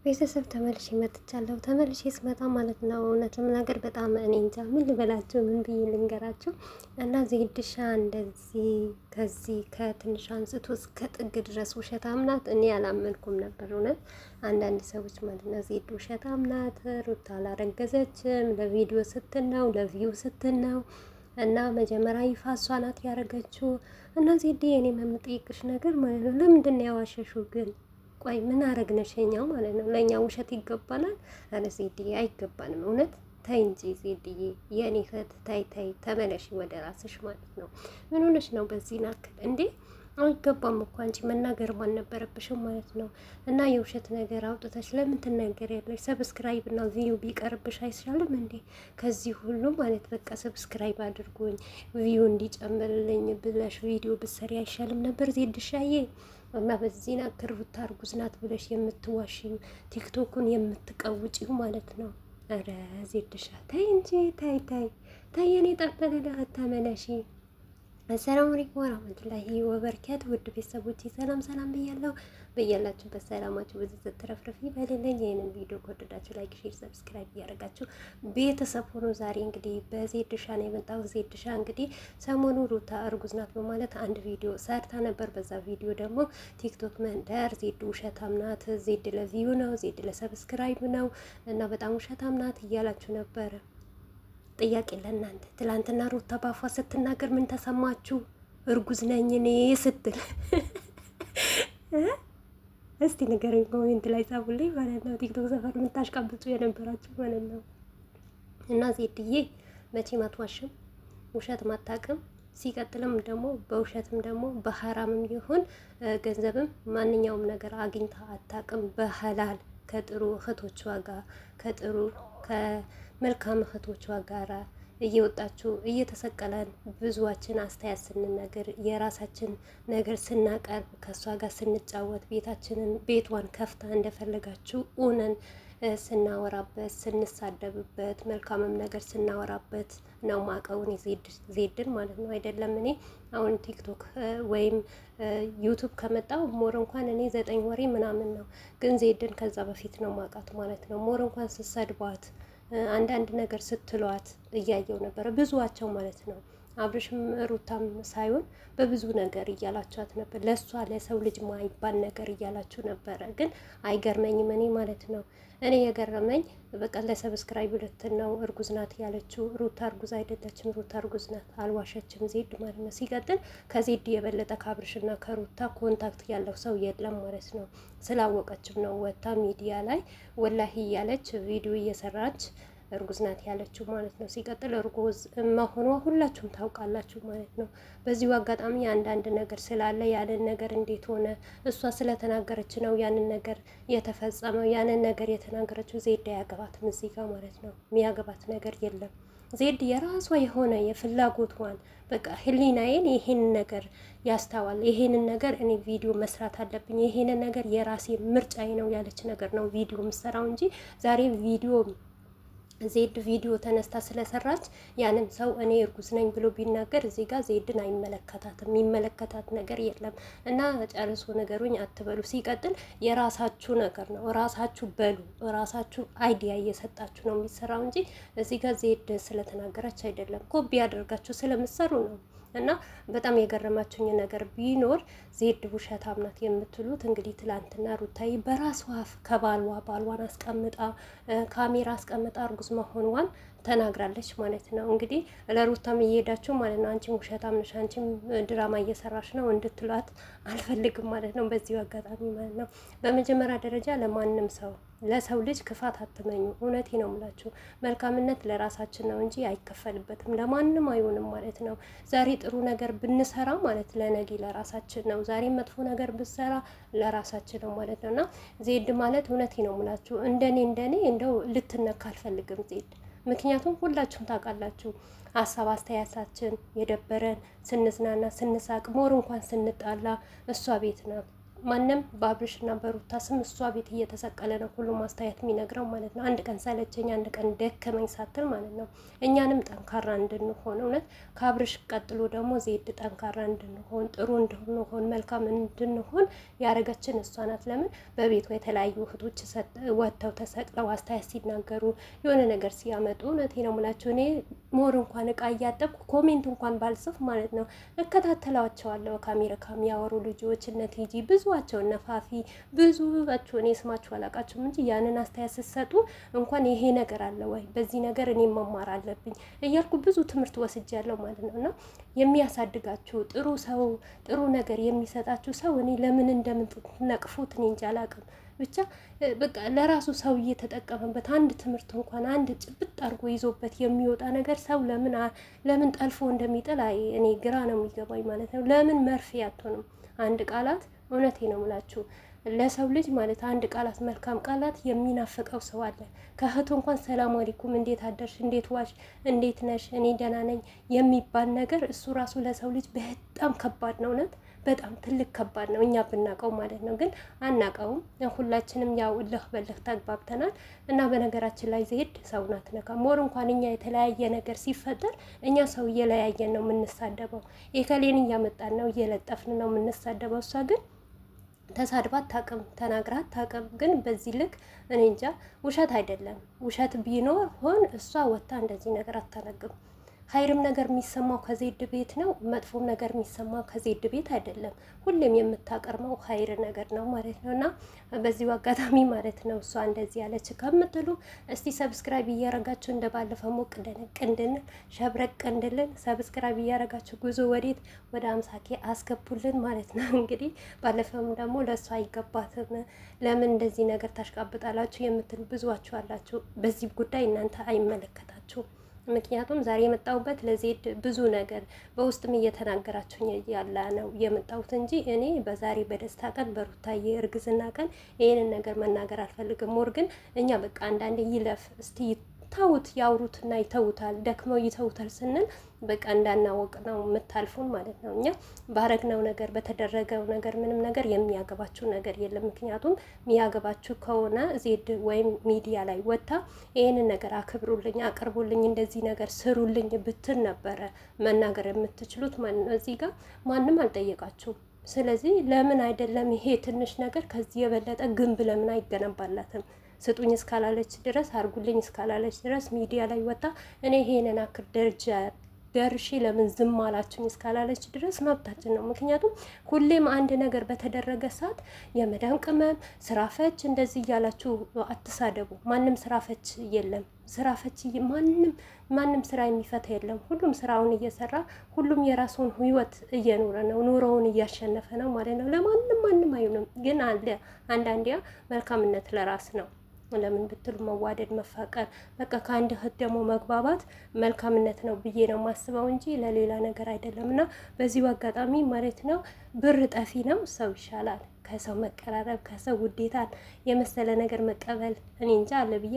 ቤተሰብ ተመልሼ መጥቻለሁ። ተመልሼ ስመጣ ማለት ነው እውነት ለመናገር በጣም እኔ እንጃ ምን ልበላቸው፣ ምን ብዬ ልንገራቸው እና ዜድሻ እንደዚህ ከዚህ ከትንሽ አንስቶ እስከ ጥግ ድረስ ውሸታም ናት። እኔ አላመንኩም ነበር እውነት። አንዳንድ ሰዎች ማለት ነው ዜድ ውሸታም ናት፣ ሩታ አላረገዘችም፣ ለቪዲዮ ስትል ነው፣ ለቪው ስትል ነው እና መጀመሪያ ይፋ እሷ ናት ያረገችው። እና ዜድ እኔ የምጠይቅሽ ነገር ማለት ነው ለምንድን ነው ያዋሸሽው ግን? ቆይ ምን አረግነሽ? እኛው ማለት ነው ለእኛ ውሸት ይገባናል? አረ ዜድዬ አይገባንም። እውነት ታይ እንጂ ዜድዬ የእኔ እህት ታይ ታይ፣ ተመለሽ ወደ ራስሽ ማለት ነው። ምን ሆነሽ ነው በዚህ ናክል እንዴ? አይገባም እኮ አንቺ መናገር አልነበረብሽም ማለት ነው። እና የውሸት ነገር አውጥተሽ ለምን ትናገሪያለሽ? ሰብስክራይብ እና ቪዩ ቢቀርብሽ አይሻልም እንዴ? ከዚህ ሁሉ ማለት በቃ ሰብስክራይብ አድርጎኝ ቪዩ እንዲጨምርልኝ ብለሽ ቪዲዮ ብትሰሪ አይሻልም ነበር ዜድሻዬ? እና በዚህ ናክር ሩታ እርጉዝ ናት ብለሽ የምትዋሽው ቲክቶኩን የምትቀውጪው ማለት ነው። ኧረ ዜድሻ ታይ እንጂ ታይ ታይ ታይ፣ የኔ ጠበለለ ተመለሺ። አሰላሙ አለይኩም ወራህመቱላሂ ወበረካቱ። ውድ ቤተሰቦቼ ሰላም ሰላም ብያለሁ። በያላችሁበት ሰላማችሁ ብዙ ተትረፍረፍ ይበልልኝ። ይህንን ቪዲዮ ከወደዳችሁ ላይክ፣ ሼር፣ ሰብስክራይብ እያደረጋችሁ ቤተሰብ ሆኖ ዛሬ እንግዲህ በዜድሻ ነው የመጣው። ዜድሻ እንግዲህ ሰሞኑ ሩታ እርጉዝ ናት በማለት አንድ ቪዲዮ ሰርታ ነበር። በዛ ቪዲዮ ደግሞ ቲክቶክ መንደር ዜድ ውሸታም ናት፣ ዜድ ለቪው ነው፣ ዜድ ለሰብስክራይብ ነው እና በጣም ውሸታም ናት እያላችሁ ነበረ። ጥያቄ ለእናንተ ትላንትና ሩታ ባፏ ስትናገር ምን ተሰማችሁ? እርጉዝ ነኝ እኔ ስትል እስቲ ንገረኝ፣ ኮሜንት ላይ ጻፉልኝ ማለት ነው። ቲክቶክ ሰፈር የምታሽቃብጡ የነበራችሁ ማለት ነው። እና ዜድዬ መቼም አትዋሽም፣ ውሸት ማታቅም። ሲቀጥልም ደግሞ በውሸትም ደግሞ በሀራምም ይሁን ገንዘብም ማንኛውም ነገር አግኝታ አታቅም። በሀላል ከጥሩ እህቶቿ ጋር ከጥሩ ከመልካም እህቶቿ ጋራ እየወጣችሁ እየተሰቀለን ብዙዋችን አስተያየት ስንነገር የራሳችን ነገር ስናቀርብ ከእሷ ጋር ስንጫወት ቤቷን ከፍታ እንደፈለጋችሁ ኡነን ስናወራበት ስንሳደብበት መልካምም ነገር ስናወራበት ነው ማቀውን ዜድን ማለት ነው። አይደለም እኔ አሁን ቲክቶክ ወይም ዩቱብ ከመጣው ሞር እንኳን እኔ 9 ወሬ ምናምን ነው፣ ግን ዜድን ከዛ በፊት ነው ማቃት ማለት ነው። ሞር እንኳን ስሰድቧት አንዳንድ ነገር ስትሏት እያየው ነበረ ብዙዋቸው ማለት ነው። አብርሽም ሩታም ሳይሆን በብዙ ነገር እያላችኋት ነበር። ለእሷ ለሰው ልጅ ማይባል ነገር እያላችሁ ነበረ። ግን አይገርመኝም እኔ ማለት ነው። እኔ የገረመኝ በቃ ለሰብስክራይብ ልትል ነው እርጉዝ ናት ያለችው። ሩታ እርጉዝ አይደለችም። ሩታ እርጉዝ ናት አልዋሸችም ዜድ ማለት ነው። ሲቀጥል ከዜድ የበለጠ ከአብርሽና ከሩታ ኮንታክት ያለው ሰው የለም ማለት ነው። ስላወቀችም ነው ወታ ሚዲያ ላይ ወላሂ እያለች ቪዲዮ እየሰራች እርጉዝ ናት ያለችው ማለት ነው። ሲቀጥል እርጉዝ መሆኗ ሁላችሁም ታውቃላችሁ ማለት ነው። በዚሁ አጋጣሚ አንዳንድ ነገር ስላለ ያንን ነገር እንዴት ሆነ እሷ ስለተናገረች ነው ያንን ነገር የተፈጸመው። ያንን ነገር የተናገረችው ዜድ አያገባትም እዚህ ጋር ማለት ነው። የሚያገባት ነገር የለም። ዜድ የራሷ የሆነ የፍላጎቷን በቃ ህሊናዬን ይሄን ነገር ያስተዋል፣ ይሄንን ነገር እኔ ቪዲዮ መስራት አለብኝ፣ ይሄንን ነገር የራሴ ምርጫዬ ነው ያለች ነገር ነው ቪዲዮ ምሰራው እንጂ ዛሬ ቪዲዮ ዜድ ቪዲዮ ተነስታ ስለሰራች ያንን ሰው እኔ እርጉዝ ነኝ ብሎ ቢናገር እዚህ ጋር ዜድን አይመለከታትም። የሚመለከታት ነገር የለም። እና ጨርሶ ነገሩኝ አትበሉ። ሲቀጥል የራሳችሁ ነገር ነው፣ ራሳችሁ በሉ፣ ራሳችሁ አይዲያ እየሰጣችሁ ነው የሚሰራው እንጂ እዚህ ጋር ዜድ ስለተናገረች አይደለም። ኮፒ ያደርጋችሁ ስለምሰሩ ነው። እና በጣም የገረማችሁኝ ነገር ቢኖር ዜድ ውሸታም ናት የምትሉት እንግዲህ ትላንትና ሩታዬ በራሷ ባልዋን አስቀምጣ ካሜራ አስቀምጣ እርጉዝ መሆኗን ተናግራለች ማለት ነው። እንግዲህ ለሩታም እየሄዳችሁ ማለት ነው አንቺም ውሸታም ነሽ፣ አንቺም ድራማ እየሰራሽ ነው እንድትሏት አልፈልግም ማለት ነው በዚሁ አጋጣሚ ማለት ነው። በመጀመሪያ ደረጃ ለማንም ሰው ለሰው ልጅ ክፋት አትመኙ። እውነቴ ነው የምላችሁ። መልካምነት ለራሳችን ነው እንጂ አይከፈልበትም፣ ለማንም አይሆንም ማለት ነው። ዛሬ ጥሩ ነገር ብንሰራ ማለት ለነገ ለራሳችን ነው። ዛሬ መጥፎ ነገር ብንሰራ ለራሳችን ነው ማለት ነው። እና ዜድ ማለት እውነቴ ነው የምላችሁ እንደኔ እንደው ልትነካ አልፈልግም ዜድ። ምክንያቱም ሁላችሁም ታውቃላችሁ ሀሳብ አስተያየታችን የደበረን ስንዝናና ስንሳቅ ሞር እንኳን ስንጣላ እሷ ቤት ናት ማንም በአብርሽና በሩታ ስም እሷ ቤት እየተሰቀለ ነው ሁሉም አስተያየት የሚነግረው ማለት ነው። አንድ ቀን ሰለቸኝ፣ አንድ ቀን ደከመኝ ሳትል ማለት ነው። እኛንም ጠንካራ እንድንሆን እውነት ከአብርሽ ቀጥሎ ደግሞ ዜድ ጠንካራ እንድንሆን፣ ጥሩ እንድንሆን፣ መልካም እንድንሆን ያደረገችን እሷ ናት። ለምን በቤቷ የተለያዩ እህቶች ወጥተው ተሰቅለው አስተያየት ሲናገሩ የሆነ ነገር ሲያመጡ እውነቴ ነው የምላቸው እኔ ሞር እንኳን እቃ እያጠብኩ ኮሜንት እንኳን ባልጽፍ ማለት ነው እከታተላቸዋለሁ። ከአሜሪካ የሚያወሩ ልጆች እነ ቲጂ ብዙዋቸው እነ ፋፊ ብዙዋቸው እኔ ስማቸው አላውቃቸውም እንጂ ያንን አስተያየት ስትሰጡ እንኳን ይሄ ነገር አለ ወይ በዚህ ነገር እኔ መማር አለብኝ እያልኩ ብዙ ትምህርት ወስጃለሁ ማለት ነው። እና የሚያሳድጋችሁ ጥሩ ሰው ጥሩ ነገር የሚሰጣችሁ ሰው እኔ ለምን እንደምትነቅፉት እኔ እንጃ አላውቅም። ብቻ በቃ ለራሱ ሰው እየተጠቀመበት አንድ ትምህርት እንኳን አንድ ጭብጥ አድርጎ ይዞበት የሚወጣ ነገር ሰው ለምን ጠልፎ እንደሚጥል እኔ ግራ ነው የሚገባኝ ማለት ነው። ለምን መርፌ አትሆንም? አንድ ቃላት እውነቴ ነው የምላችሁ ለሰው ልጅ ማለት አንድ ቃላት መልካም ቃላት የሚናፍቀው ሰው አለ። ከእህቱ እንኳን ሰላም አለይኩም፣ እንዴት አደርሽ፣ እንዴት ዋሽ፣ እንዴት ነሽ፣ እኔ ደህና ነኝ የሚባል ነገር እሱ ራሱ ለሰው ልጅ በጣም ከባድ ነው። እውነት በጣም ትልቅ ከባድ ነው። እኛ ብናውቀው ማለት ነው፣ ግን አናውቀውም። ሁላችንም ያው እልህ በልህ ተግባብተናል። እና በነገራችን ላይ ዜድ ሰውን አትነካም። ሞር እንኳን እኛ የተለያየ ነገር ሲፈጠር እኛ ሰው እየለያየን ነው የምንሳደበው። የከሌን እያመጣን ነው እየለጠፍን ነው የምንሳደበው። እሷ ግን ተሳድባ አታውቅም፣ ተናግራ አታውቅም። ግን በዚህ ልክ እኔ እንጃ። ውሸት አይደለም፣ ውሸት ቢኖር ሆን እሷ ወታ እንደዚህ ነገር አታነግም። ሀይርም ነገር የሚሰማው ከዜድ ቤት ነው፣ መጥፎም ነገር የሚሰማው ከዜድ ቤት አይደለም። ሁሌም የምታቀርመው ሀይር ነገር ነው ማለት ነው። እና በዚሁ አጋጣሚ ማለት ነው እሷ እንደዚህ ያለች ከምትሉ እስቲ ሰብስክራይብ እያረጋችሁ እንደባለፈው ሞቅ ደነቅ እንድንል ሸብረቅ እንድልን ሰብስክራይብ እያረጋችሁ ጉዞ ወዴት ወደ 50K አስገቡልን ማለት ነው። እንግዲህ ባለፈውም ደግሞ ለእሷ አይገባትም ለምን እንደዚህ ነገር ታሽቃብጣላችሁ የምትሉ ብዙዋችሁ አላችሁ። በዚህ ጉዳይ እናንተ አይመለከታችሁም። ምክንያቱም ዛሬ የመጣሁበት ለዜድ ብዙ ነገር በውስጥም እየተናገራችሁኝ ያለ ነው የመጣሁት እንጂ እኔ በዛሬ በደስታ ቀን በሩታዬ እርግዝና ቀን ይህንን ነገር መናገር አልፈልግም። ሞር ግን እኛ በቃ አንዳንዴ ይለፍ እስቲ ተውት፣ ያውሩትና ይተውታል፣ ደክመው ይተውታል ስንል በቃ እንዳናወቅ ነው የምታልፉን ማለት ነው። እኛ ባረግነው ነገር በተደረገው ነገር ምንም ነገር የሚያገባችሁ ነገር የለም። ምክንያቱም የሚያገባችሁ ከሆነ ዜድ ወይም ሚዲያ ላይ ወጥታ ይህንን ነገር አክብሩልኝ፣ አቅርቡልኝ፣ እንደዚህ ነገር ስሩልኝ ብትል ነበረ መናገር የምትችሉት ማለት ነው። እዚህ ጋር ማንም አልጠየቃችሁም። ስለዚህ ለምን አይደለም ይሄ ትንሽ ነገር ከዚህ የበለጠ ግንብ ለምን አይገነባላትም? ስጡኝ እስካላለች ድረስ አርጉልኝ እስካላለች ድረስ ሚዲያ ላይ ወጣ እኔ ይሄንን አክል ደረጃ ደርሼ ለምን ዝም አላችሁኝ እስካላለች ድረስ መብታችን ነው። ምክንያቱም ሁሌም አንድ ነገር በተደረገ ሰዓት የመዳም ቅመም ስራፈች እንደዚህ እያላችሁ አትሳደቡ። ማንም ስራፈች የለም። ስራፈች ማንም ስራ የሚፈታ የለም። ሁሉም ስራውን እየሰራ ሁሉም የራሱን ህይወት እየኖረ ነው፣ ኑሮውን እያሸነፈ ነው ማለት ነው። ማንም አይሆንም። ግን አለ አንዳንዴያ መልካምነት ለራስ ነው። ለምን ብትሉ መዋደድ፣ መፋቀር በቃ ከአንድ እህት ደግሞ መግባባት መልካምነት ነው ብዬ ነው ማስበው እንጂ ለሌላ ነገር አይደለም። እና በዚሁ አጋጣሚ ማለት ነው ብር ጠፊ ነው። ሰው ይሻላል ከሰው መቀራረብ፣ ከሰው ውዴታን የመሰለ ነገር መቀበል እኔ እንጃ አለ ብዬ